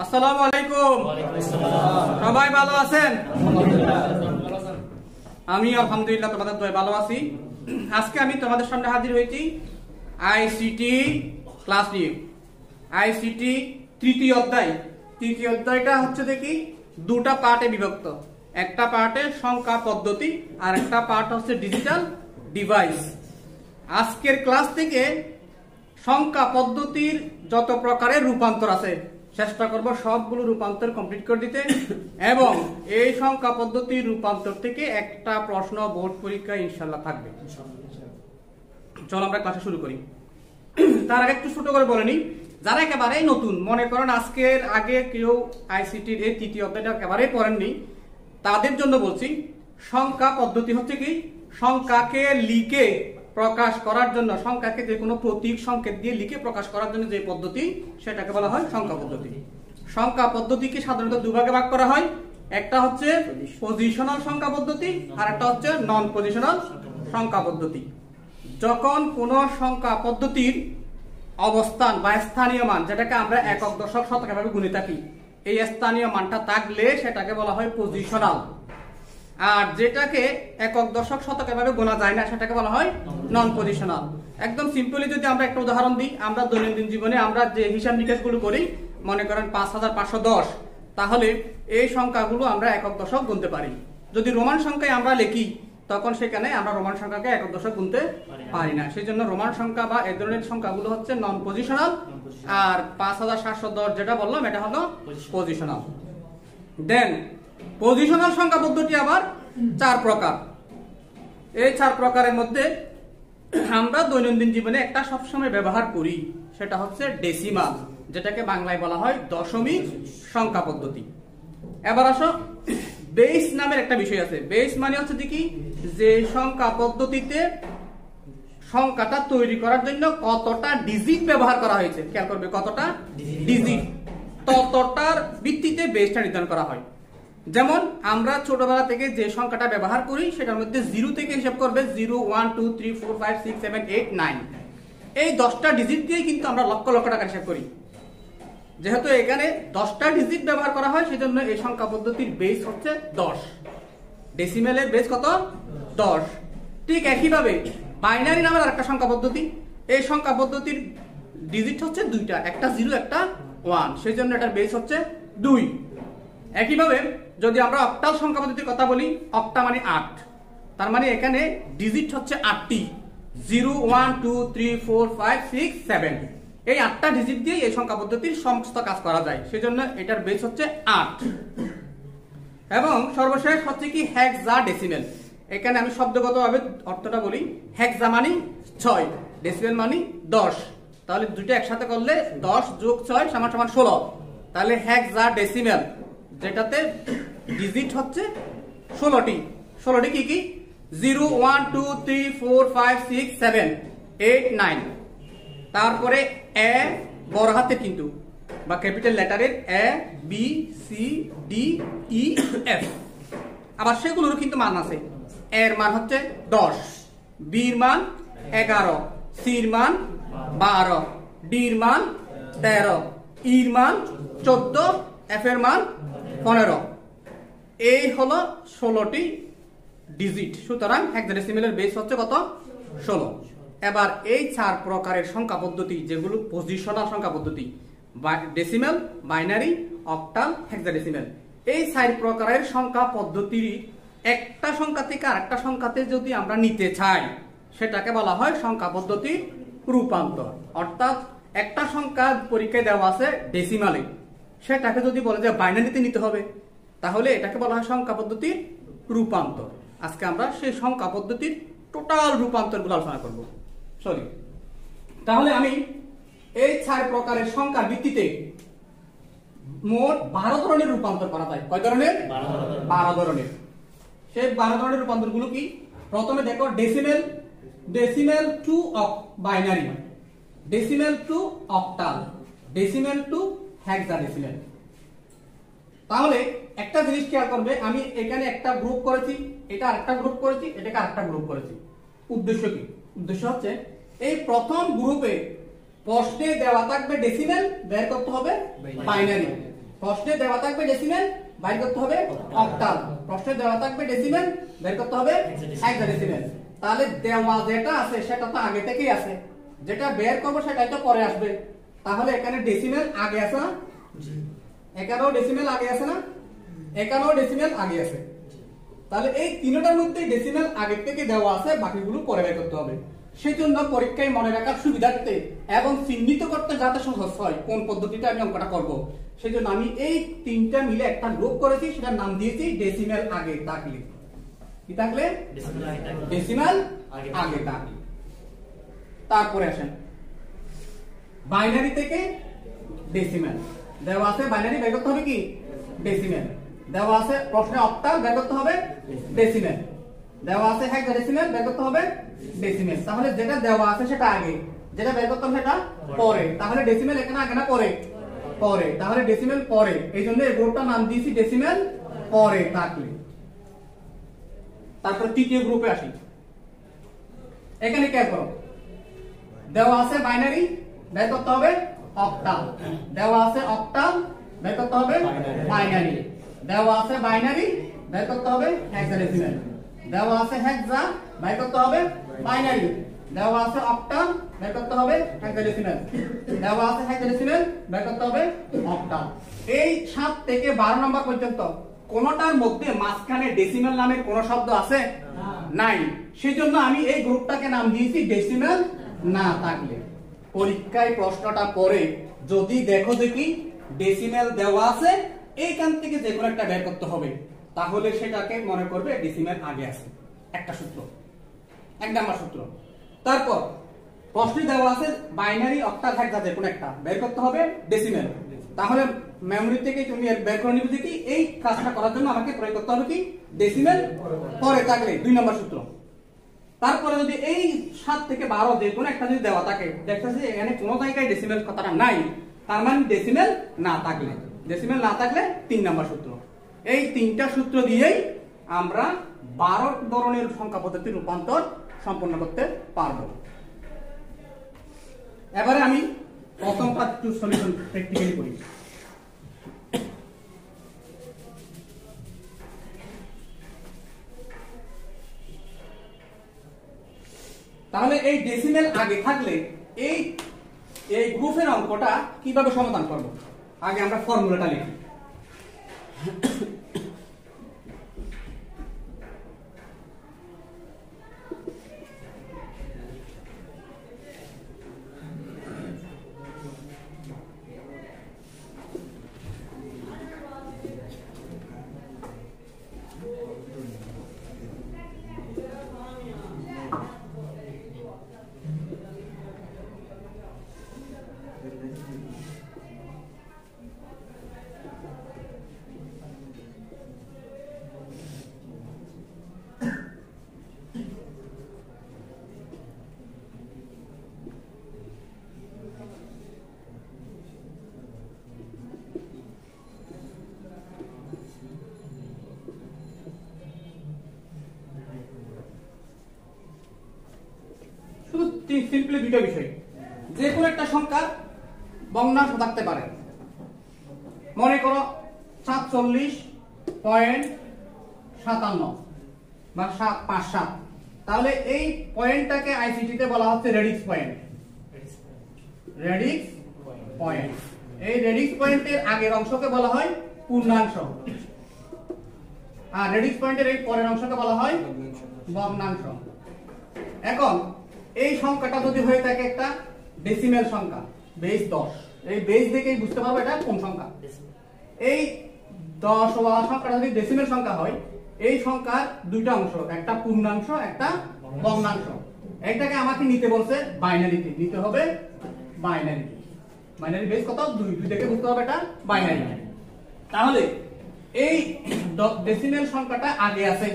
আসসালামু আলাইকুম। সবাই ভালো আছেন? আমি আলহামদুলিল্লাহ তোমাদের দোয়ায় ভালো আছি। আজকে আমি তোমাদের সামনে হাজির হয়েছি আইসিটি ক্লাস নিয়ে। আইসিটি তৃতীয় অধ্যায়। তৃতীয় অধ্যায়টা হচ্ছে দেখি দুটা পার্টে বিভক্ত। একটা পার্টে সংখ্যা পদ্ধতি আর একটা পার্ট হচ্ছে ডিজিটাল ডিভাইস। আজকের ক্লাস থেকে সংখ্যা পদ্ধতির যত প্রকারের রূপান্তর আছে চেষ্টা করব সবগুলো রূপান্তর কমপ্লিট করে দিতে, এবং এই সংখ্যা পদ্ধতির রূপান্তর থেকে একটা প্রশ্ন বোর্ড পরীক্ষায় ইনশাআল্লাহ থাকবে। চলো আমরা ক্লাসে শুরু করি। তার আগে একটু ছোট করে বলে নিই, যারা একেবারেই নতুন, মনে করেন আজকের আগে কেউ আইসিটির এই তৃতীয় অধ্যায়টা একেবারেই পড়েননি, তাদের জন্য বলছি সংখ্যা পদ্ধতি হচ্ছে কি, সংখ্যাকে লিখে প্রকাশ করার জন্য, সংখ্যাকে যে কোনো প্রতীক সংকেত দিয়ে লিখে প্রকাশ করার জন্য যে পদ্ধতি সেটাকে বলা হয় সংখ্যা পদ্ধতি। সংখ্যা পদ্ধতিকে সাধারণত দুভাগে ভাগ করা হয়, একটা হচ্ছে পজিশনাল সংখ্যা পদ্ধতি আর একটা হচ্ছে নন পজিশনাল সংখ্যা পদ্ধতি। যখন কোন সংখ্যা পদ্ধতির অবস্থান বা স্থানীয় মান, যেটাকে আমরা একক দশক শতক ভাবে গুণে থাকি, এই স্থানীয় মানটা থাকলে সেটাকে বলা হয় পজিশনাল। আর যেটাকে একক দশক শতক ভাবে গোনা যায় না সেটাকে বলা হয় নন পজিশনাল। একদম সিম্পলি যদি আমরা একটা উদাহরণ দিই, আমরা দৈনন্দিন জীবনে আমরা যে হিসাব নিকাশ গুলো করি, মনে করেন 5510, তাহলে এই সংখ্যাগুলো আমরা একক দশক গুনতে পারি। যদি রোমান সংখ্যায় আমরা লিখি তখন সেখানে আমরা রোমান সংখ্যাকে একক দশক গুনতে পারি না, সেই জন্য রোমান সংখ্যা বা এই ধরনের সংখ্যাগুলো হচ্ছে নন পজিশনাল। আর 5710 যেটা বললাম এটা হলো পজিশনাল। দেন পজিশনাল সংখ্যা পদ্ধতি আবার 4 প্রকার। এই 4 প্রকারের মধ্যে আমরা দৈনন্দিন জীবনে একটা সবসময় ব্যবহার করি, সেটা হচ্ছে ডেসিমাল, যেটাকে বাংলায় বলা হয় দশমিক সংখ্যা পদ্ধতি। এবার আসো, বেস নামের একটা বিষয় আছে। বেস মানে হচ্ছে কি, যে সংখ্যা পদ্ধতিতে সংখ্যাটা তৈরি করার জন্য কতটা ডিজিট ব্যবহার করা হয়েছে, খেয়াল করবে কতটা ডিজিট, ততটার ভিত্তিতে বেসটা নির্ধারণ করা হয়। যেমন আমরা ছোটবেলা থেকে যে সংখ্যাটা ব্যবহার করি সেটার মধ্যে 0 থেকে হিসাব করবে 0 1 2 3 4 5 6 7 8 9, এই 10টা ডিজিট দিয়ে কিন্তু আমরা লক্ষ লক্ষ টাকা হিসাব করি। যেহেতু এখানে 10টা ডিজিট ব্যবহার করা হয় সেজন্য এই সংখ্যা পদ্ধতির বেস হচ্ছে 10। ডেসিমেলের বেস কত? 10। ঠিক একইভাবে বাইনারি নামের আরেকটা সংখ্যা পদ্ধতি, এই সংখ্যা পদ্ধতির ডিজিট হচ্ছে 2টা, একটা 0 একটা 1, সেই জন্য এটার বেস হচ্ছে 2। একইভাবে যদি আমরা অক্টাল সংখ্যা পদ্ধতির কথা বলি, অক্টা মানে 8, তার মানে এখানে ডিজিট হচ্ছে 8টি, 0 1 2 3 4 5 6 7, এই 8টা ডিজিট দিয়ে এই সংখ্যা পদ্ধতির সমস্ত কাজ করা যায়, সেজন্য এটার বেস হচ্ছে 8। এবং সর্বশেষ হচ্ছে কি হেক্সাডেসিমেল। এখানে আমি শব্দগতভাবে অর্থটা বলি, হেক্সা মানে 6, ডেসিমেল মানে 10, তাহলে দুটো একসাথে করলে 10 যোগ 6 সমান সমান 16, তাহলে হেক্সাডেসিমেল, যেটাতে ডিজিট হচ্ছে 16টি। 16টি কি কি? 0 1 2 3 4 5 6 7 8 9, তারপরে এ বড় হাতের কিন্তু বা ক্যাপিটাল লেটারের A B C D E F, আবার সেগুলোর কিন্তু মান আছে। এর মান হচ্ছে 10, বির মান 11, সির মান 12, ডির মান 13, ইর মান 14, এফ এর মান 15। এই হলো 16টি ডিজিট। সুতরাং হেক্সাডেসিমেলের বেস হচ্ছে কত? 16। এবার এই 4 প্রকারের সংখ্যা পদ্ধতি, যেগুলো পজিশনাল সংখ্যা পদ্ধতি, ডেসিমেল, বাইনারি, অক্টাল, হেক্সাডেসিমেল, এই 4 প্রকারের সংখ্যা পদ্ধতির একটা সংখ্যা থেকে আরেকটা সংখ্যাতে যদি আমরা নিতে চাই সেটাকে বলা হয় সংখ্যা পদ্ধতির রূপান্তর। অর্থাৎ একটা সংখ্যা পরীক্ষায় দেওয়া আছে ডেসিমালে, সেটাকে যদি বলে যে বাইনারিতে নিতে হবে, তাহলে এটাকে বলা হয় সংখ্যা পদ্ধতির রূপান্তর। আজকে আমরা সেই সংখ্যা পদ্ধতির টোটাল রূপান্তরগুলো আলোচনা করব। সরি, তাহলে আমি এই 4 প্রকারের সংখ্যার ভিত্তিতে মোট 12 ধরনের রূপান্তর করা যায়। কয় ধরনের? 12 ধরনের। সেই 12 ধরনের রূপান্তরগুলো কি? প্রথমে দেখো decimal, decimal two binary, decimal two octal, decimal two hexadecimal. তাহলে একটা জিনিস খেয়াল করবে, আমি এখানে একটা গ্রুপ করেছি, এটা আরেকটা গ্রুপ করেছি, এটাকে আরেকটা গ্রুপ করেছি। উদ্দেশ্য কি? উদ্দেশ্য হচ্ছে এই প্রথম গ্রুপে প্রশ্নে দেওয়া থাকবে ডেসিমেল, বের করতে হবে বাইনারি। প্রশ্নে দেওয়া থাকবে ডেসিমেল, বাইর করতে হবে অক্টাল। প্রশ্নে দেওয়া থাকবে ডেসিমেল, বের করতে হবে হেক্সাডেসিমেল। তাহলে দেওয়া যেটা আছে সেটা তো আগে থেকেই আছে, যেটা বের করব সেটাই তো পরে আসবে। তাহলে এখানে ডেসিমেল আগে আছে না, এখানেও ডেসিমেল আগে আছে না, এখানেও ডেসিমেল আগে আছে। তাহলে এই তিনটার মধ্যে ডেসিমেল আগে থেকে দেওয়া আছে, বাকিগুলো পরে বের করতে হবে। সেজন্য পরীক্ষায় মনে রাখার সুবিধার্থে এবং চিহ্নিত করতে যাতে সহজ হয় কোন পদ্ধতিতে আমি অঙ্কটা করব, সেজন্য আমি এই তিনটা মিলে একটা গ্রুপ করেছি, সেটার নাম দিয়েছি ডেসিমেল আগে থাকলে। কি থাকলে? ডেসিমেল আগে থাকলে। তারপরে আসেন বাইনারি থেকে ডেসিমেল। দেওয়া আছে বাইনারি, বের করতে হবে কি ডেসিমেল। দেওয়া আছে প্রশ্নে অক্টাল, বের করতে হবে ডেসিমেল। দেওয়া আছে হেক্সাডেসিমেল, বের করতে হবে ডেসিমেল। তাহলে যেটা দেওয়া আছে সেটা আগে, যেটা বের করতে হবে সেটা পরে। তাহলে ডেসিমেল এখানে আগে না পরে? পরে। তাহলে ডেসিমেল পরে, এই জন্য এই গ্রুপটার নাম দিয়েছি ডেসিমেল পরে থাকলে। তারপর তৃতীয় গ্রুপে আসি। এখানে কি করো, দেওয়া আছে বাইনারি, বের করতে হবে অক্টাল। দেওয়া আছে অক্টাল, বের করতে হবে বাইনারি। দেওয়া আছে বাইনারি, বের করতে হবে হেক্সাডেসিমেল। দেওয়া আছে হেক্সা, বের করতে হবে বাইনারি। দেওয়া আছে অক্টাল, বের করতে হবে হেক্সাডেসিমেল। দেওয়া আছে হেক্সাডেসিমেল, বের করতে হবে অক্টাল। এই 7 থেকে 12 নম্বর পর্যন্ত কোনটার মধ্যে মাঝখানে ডেসিমেল নামের কোন শব্দ আছে? নাই। সেজন্য আমি এই গ্রুপটাকে নাম দিয়েছি ডেসিমেল না থাকলে। পরীক্ষায় প্রশ্নটা পড়ে যদি দেখো দেখি ডেসিমেল দেওয়া আছে, এইখান থেকে যে কোনো একটা বের করতে হবে, তাহলে সেটাকে মনে করবে ডেসিমেল আগে আছে। একটা সূত্র, 1 নাম্বার সূত্র। তারপর প্রশ্নে দেওয়া আছে বাইনারি অক্টাল হেক্সা, যে কোনো একটা বের করতে হবে ডেসিমেল। তাহলে মেমরি থেকে তুমি বের করে নিবে কি এই কাজটা করার জন্য আমাকে প্রয়োগ করতে হবে কি ডেসিমেল পরে থাকলে, 2 নাম্বার সূত্র। তারপরে যদি এই 7 থেকে 12 যে কোনো একটা যদি দেওয়া থাকে, দেখতেছি এখানে কোনো জায়গায় ডেসিমেল কথাটা নাই, তার মানে ডেসিমেল না থাকলে। ডেসিমেল না থাকলে 3 নাম্বার সূত্র। এই 3টা সূত্র দিয়েই আমরা 12 ধরনের সংখ্যা পদ্ধতির রূপান্তর সম্পন্ন করতে পারবো। এবারে আমি প্রথম পার্ট টু সলিউশন প্র্যাকটিক্যালি করি। তাহলে এই ডেসিমেল আগে থাকলে এই গ্রুপের অঙ্কটা কিভাবে সমাধান করব, আগে আমরা ফর্মুলাটা লিখি। সিম্পলি দুটো বিষয়, যে কোনো একটা সংখ্যা ভগ্নাংশ থাকতে পারে। মনে করো 47.57 বা 57। তাহলে এই পয়েন্টটাকে আইসিটি তে বলা হচ্ছে রেডিক্স পয়েন্ট। রেডিক্স পয়েন্ট, এই রেডিক্স পয়েন্টের আগের অংশকে বলা হয় পূর্ণাংশ, আর রেডিক্স পয়েন্টের এই পরের অংশকে বলা হয় ভগ্নাংশ। এখন এই সংখ্যাটা যদি হয়ে থাকে একটা ডেসিমেল সংখ্যা, বেস 10, এই বেস দেখেই বুঝতে পারবো এটা কোন সংখ্যা। এই 10 ওয়ালা সংখ্যাটা যদি ডেসিমেল সংখ্যা হয়, এই সংখ্যার দুইটা অংশ, একটা পূর্ণাংশ একটা ভগ্নাংশ। এটাকে আমাকে নিতে বলছে বাইনারিতে, নিতে হবে বাইনারি। বাইনারি বেস কত? 2, 2 থেকে বুঝতে হবে এটা বাইনারি। তাহলে এই ডেসিমেল সংখ্যাটা আগে আছে,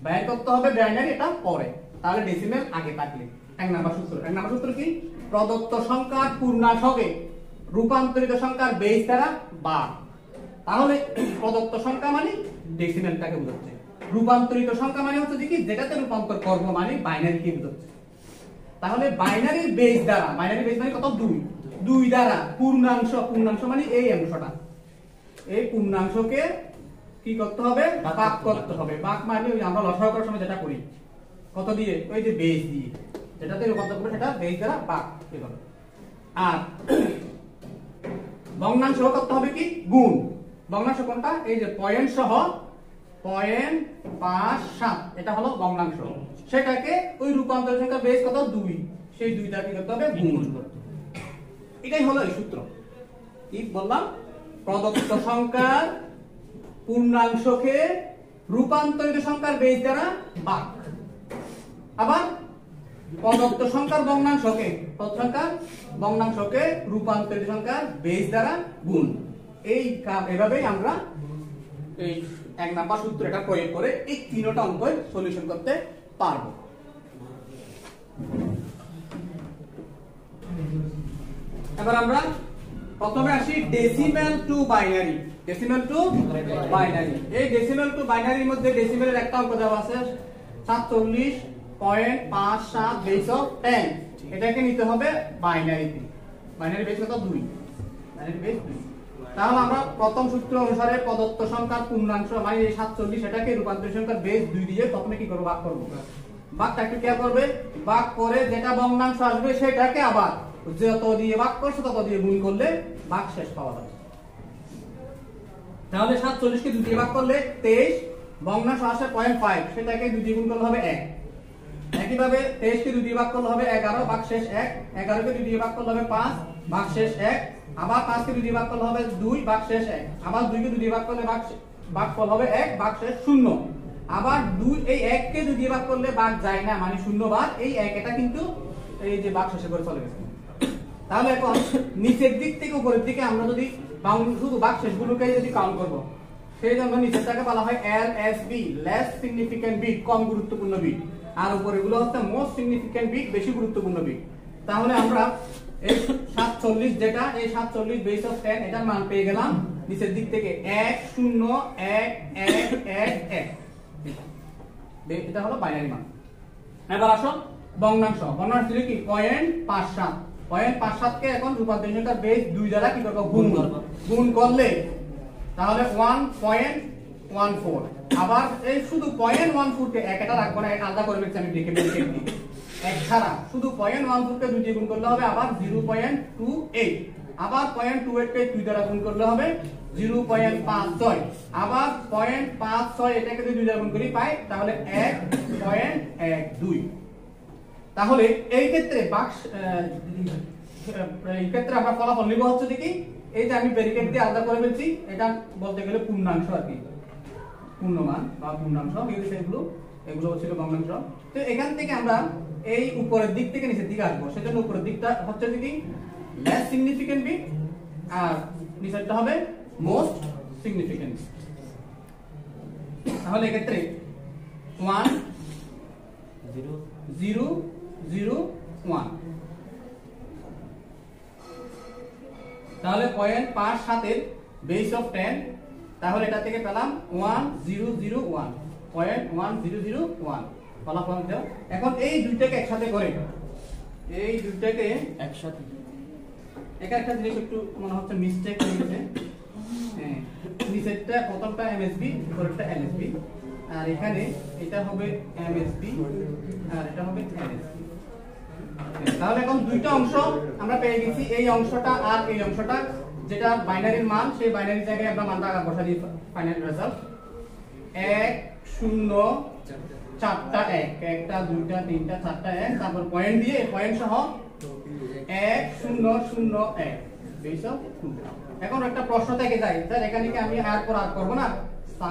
বের করতে হবে বাইনারি এটা পরে। তাহলে ডেসিমেল আগে থাকলে 1 নাম্বার সূত্র। 1 নাম্বার সূত্র কি? প্রদত্ত সংখ্যার পূর্ণাংশকে রূপান্তরিত সংখ্যার বেস দ্বারা ভাগ। তাহলে প্রদত্ত সংখ্যা মানে ডেসিমেলটাকে বোঝাচ্ছে, রূপান্তরিত সংখ্যা মানে হচ্ছে কি যেটাতে রূপান্তর করব মানে বাইনারিকে বোঝাচ্ছে। তাহলে বাইনারির বেস দ্বারা, বাইনারি বেস মানে কত? 2, 2 দ্বারা পূর্ণাংশ, পূর্ণাংশ মানে এই অংশটা, এই পূর্ণাংশকে কি করতে হবে, ভাগ করতে হবে। ভাগ মানে ওই আমরা লসাগু করার সময় যেটা করি, কত দিয়ে, ওই যে বেস দিয়ে যেটাতে রূপান্তর করবে সেটা বেস দ্বারা ভাগ এভাবে। আর ভগ্নাংশ করতে হবে কি, গুণ। ভগ্নাংশ কোনটা, এই যে পয়েন্ট সহ 0.57, এটা হলো ভগ্নাংশ। সেটাকে ওই রূপান্তর সংখ্যা বেস কত 2, সেই 2টা কি করতে হবে, গুণ করতে হবে। এটাই হলো এই সূত্র। কি বললাম, প্রদত্ত সংখ্যার পূর্ণাংশকে রূপান্তরিত সংখ্যার বেস দ্বারা ভাগ, আবার প্রদত্ত সংখ্যার ভগ্নাংশকে রূপান্তরিত সংখ্যার বেস দ্বারা গুণ। এই এভাবেই আমরা এই 1 নাম্বার সূত্র এটা প্রয়োগ করে এই তিনটা অঙ্ক সলিউশন করতে পারবো। এবার আমরা প্রথমে আসি decimal two binary. Decimal two binary, এই ডেসিমাল টু বাইনারির মধ্যে ডেসিমালের একটা অঙ্ক দেওয়া আছে 47.57 বেস অফ 10। এটাকে নিতে হবে বাইনারিতে। বাইনারি বেস কত 2, বাইনারি বেস 2। তাহলে আমরা প্রথম সূত্র অনুসারে প্রদত্ত সংখ্যার পূর্ণাংশ মানে এই 47, এটাকে রূপান্তরিত সংখ্যার বেস 2 দিয়ে প্রথমে কি করব, ভাগ করব। ভাগটা একটু খেয়াল করবে, ভাগ করে যেটা ভগ্নাংশ আসবে সেটাকে আবার যত দিয়ে ভাগ করছে তত দিয়ে গুণ করলে ভাগ শেষ পাওয়া যাবে। তাহলে 47 কে 2 দিয়ে ভাগ করলে 23, ভগ্নাংশ আসে 0.5, সেটাকে 2 দিয়ে গুণ করলে হবে 1। একইভাবে 23 কে 2 দিয়ে ভাগ করলে হবে 11, ভাগ শেষ 1। 11 কে 2 দিয়ে ভাগ করলে হবে 5, ভাগ শেষ 1। আবার 5 কে 2 দিয়ে ভাগ করলে হবে 2, ভাগ শেষ 1। আবার 2 কে 2 দিয়ে ভাগ করলে ভাগফল হবে 1, ভাগ শেষ 0। আবার 2 এই 1 কে 2 দিয়ে ভাগ করলে ভাগ যায় না, মানে 0 ভাগ এই 1, এটা কিন্তু এই যে ভাগ শেষে করে চলে গেছে। তাহলে এখন নিচের দিক থেকে উপরের দিকে আমরা যদি শুধু ভাগ শেষগুলোকে যদি কাউন্ট করব, সেই জন্য নিচেরটাকে বলা হয় LSB, লেস সিগনিফিক্যান্ট বিট, কম গুরুত্বপূর্ণ বিট। আর উপরেগুলো হচ্ছে মোস্ট সিগনিফিক্যান্ট বিট, বেশি গুরুত্বপূর্ণ বিট। তাহলে আমরা এই 47 যেটা, এই 47 বেস অফ 10 এটার মান পেয়ে গেলাম নিচের দিক থেকে 1 0 1 1 1 1। এটা হলো বাইনারি মান। এবার আসো ভগ্নাংশ। ভগ্নাংশ ছিল কি 0.57। 0.57 কে এখন রূপান্তরিত সংখ্যার বেস 2 দ্বারা কি করব, গুণ করব। গুণ করলে তাহলে 1.14। আবার এই শুধু 0.14 কে একটা রাখবো না, আলাদা করে ফেলছি আমি লিখে দিই। এক ছাড়া শুধু 0.14 কে 2 দিয়ে গুণ করলে হবে আবার 0.28। আবার 0.28 কে 2 দ্বারা গুণ করলে হবে 0.56। আবার 0.56 এটাকে যদি 2 দ্বারা গুণ করি পাই তাহলে 1.12। তাহলে এই ক্ষেত্রে আমরা ফলাফল নিব হচ্ছে দেখি, এই যে আমি ব্র্যাকেট দিয়ে আলাদা করে ফেলছি, এটা বলতে গেলে পূর্ণাংশ আর কি, পূর্ণমান বা পূর্ণাংশ, এগুলো ছিল ভগ্নাংশ। তো এখান থেকে আমরা এই উপরের দিক থেকে নিচের দিকে আসবো, সেজন্য উপরের দিকটা হচ্ছে কি লেস সিগনিফিক্যান্ট বিট আর নিচেরটা হবে মোস্ট সিগনিফিক্যান্ট। তাহলে এক্ষেত্রে 1 0 0 1, তাহলে 0.57 এর বেস অফ 10, তাহলে এটা থেকে পেলাম 1001, 0.1001 ফলাফল দাও। এখন এই দুইটাকে একসাথে করে, এই দুইটাকে একসাথে, একটা জিনিস একটু মনে হচ্ছে মিস্টেক হয়ে গেছে। হ্যাঁ, নিচেরটা প্রথমটা এমএসবি, উপরেরটা এলএসবি, আর এখানে এটা হবে এমএসবি আর এটা হবে এলএসবি। তাহলে এখন দুইটা অংশ আমরা পেয়ে গেছি, এই অংশটা আর এই অংশটা, যেটা বাইনারির মান, সেই বাইনারি জায়গায় আমরা মানটা বসা দিই। ফাইনাল রেজাল্ট 1 0 4টা 1, 1টা 2টা 3টা 4টা 1, তারপর পয়েন্ট দিয়ে পয়েন্ট সহ 1 0 0 1 বেস অফ 2। এখন একটা প্রশ্ন থেকে যায়, স্যার এখানে কি আমি আর করব না?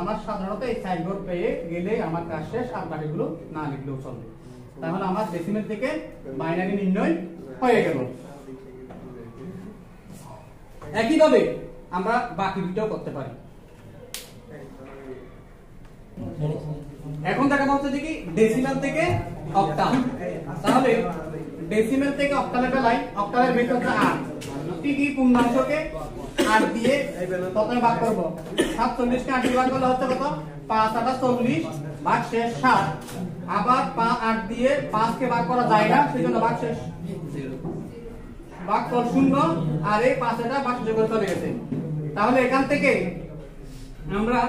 আমার সাধারণত এই সাইড বোর্ড পেয়ে গেলে আমার কাজ শেষ, আর বাকিগুলো না লিখলেও চলবে। তাহলে আমার ডেসিমেল থেকে বাইনারি নির্ণয় হয়ে গেল। একইভাবে আমরা বাকি দুটোও করতে পারি। এখন দেখাবো হচ্ছে কি ডেসিমেল থেকে অক্টাল। তাহলে ডেসিমেল থেকে অক্টালের বেলায় অক্টালের বেস হচ্ছে 8। কি পূর্ণাংশকে 8 দিয়ে প্রথমে ভাগ করব। 47 কে 8 দিয়ে ভাগ করলে হচ্ছে কত? 5 8 40, ভাগ শেষ 7। আবার 8 দিয়ে 5 কে ভাগ করা যায় না, সেজন্য ভাগ শেষ 0, ভাগফল 0। আর এই 5 এটা ভাগ যোগ করে চলে গেছে। তাহলে এখান থেকে আমরা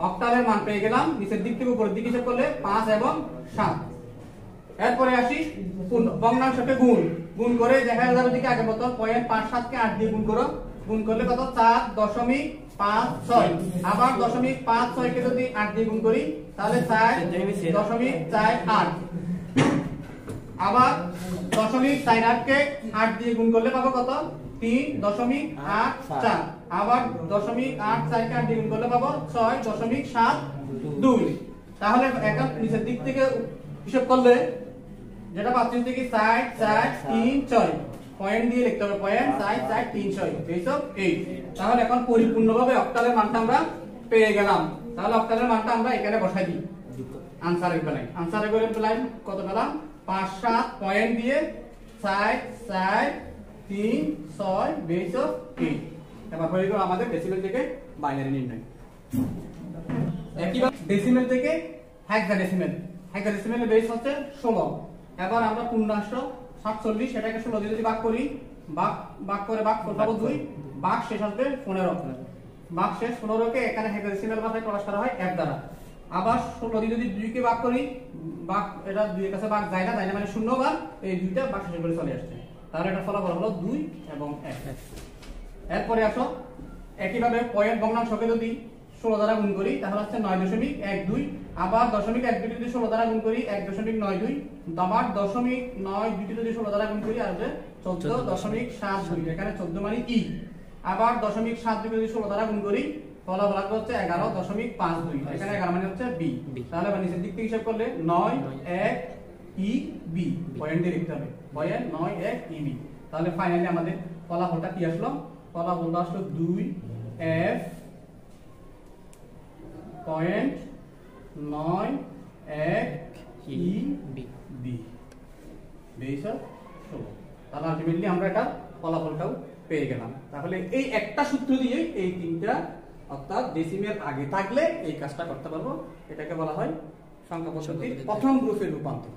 অক্টালের মান পেয়ে গেলাম, নিচের দিক থেকে উপরের দিকে হিসাব করলে 5 এবং 7। এরপরে আসি ভগ্নাংশকে গুণ করে দেখা যাবে দিকে আগের মতো 0.57 কে 8 দিয়ে গুণ করো, গুণ করলে কত 4.56। আবার 0.56 কে যদি 8 দিয়ে গুণ করি তাহলে 4.48। আবার 0.48 কে 8 দিয়ে গুণ করলে পাবো কত 3.84। আবার 0.84 কে 8 দিয়ে গুণ করলে পাবো 6.72। তাহলে এখন নিচের দিক থেকে হিসাব করলে যেটা পাচ্ছি থেকে 4.436 পয়েন্ট দিয়ে লিখতে হবে 0.44336 এইসব 8। তাহলে এখন পরিপূর্ণভাবে অক্টালের মানটা আমরা পেয়ে গেলাম। তাহলে অক্টালের মানটা আমরা এখানে বসাই দিই আনসারের বেলায়। আনসারের বেলায় কত পেলাম 5 7 পয়েন্ট দিয়ে 4.436 এবার হয়ে গেল আমাদের ডেসিমেল থেকে বাইনারি নির্ণয়। একইভাবে ডেসিমেল থেকে হেক্সাডেসিমেল। হেক্সাডেসিমেলের বেস হচ্ছে 16। এবার আমরা পূর্ণাংশ 47 সেটাকে 16 দিয়ে যদি ভাগ করি, ভাগ করে পাবো 2, ভাগ শেষ আসবে 15। ভাগ শেষ 15 কে এখানে হেক্সাডেসিমেল ভাষায় প্রকাশ করা হয় f দ্বারা। আবার 16 দিয়ে যদি 2 কে ভাগ করি, ভাগ এটা 2 এর কাছে ভাগ যায় না মানে 0 বার এই দুইটা ভাগ শেষ করে চলে আসছে। তাহলে এটা ফলাফল হলো 2 এবং 1। এরপরে আসো একইভাবে পয়েন্ট ভগ্নাংশকে যদি 16 দ্বারা গুণ করি তাহলে হচ্ছে 9.12। আবার 0.12 যদি 16 দ্বারা গুণ করি 1.92। আবার 0.92 যদি 16 দ্বারা গুণ করি আসবে 14.72। এখানে 14 মানে ই। আবার 0.72 যদি 16 দ্বারা গুণ করি ফলাফল আসবে হচ্ছে 11.52। এখানে 11 মানে হচ্ছে বি। তাহলে আমরা নিচের দিক থেকে হিসাব করলে 9 1 ই বি পয়েন্ট দিয়ে লিখতে হবে 9 1 ই বি। তাহলে ফাইনালি আমাদের ফলাফলটা কি আসলো? ফলাফলটা আসলো 2 F 0.9 1 E B base of 16। তাহলে আলটিমেটলি আমরা এটা ফলাফলটাও পেয়ে গেলাম। তাহলে এই একটা সূত্র দিয়ে এই তিনটা অর্থাৎ ডেসিমেল আগে থাকলে এই কাজটা করতে পারবো। এটাকে বলা হয় সংখ্যা পদ্ধতির প্রথম গ্রুপের রূপান্তর।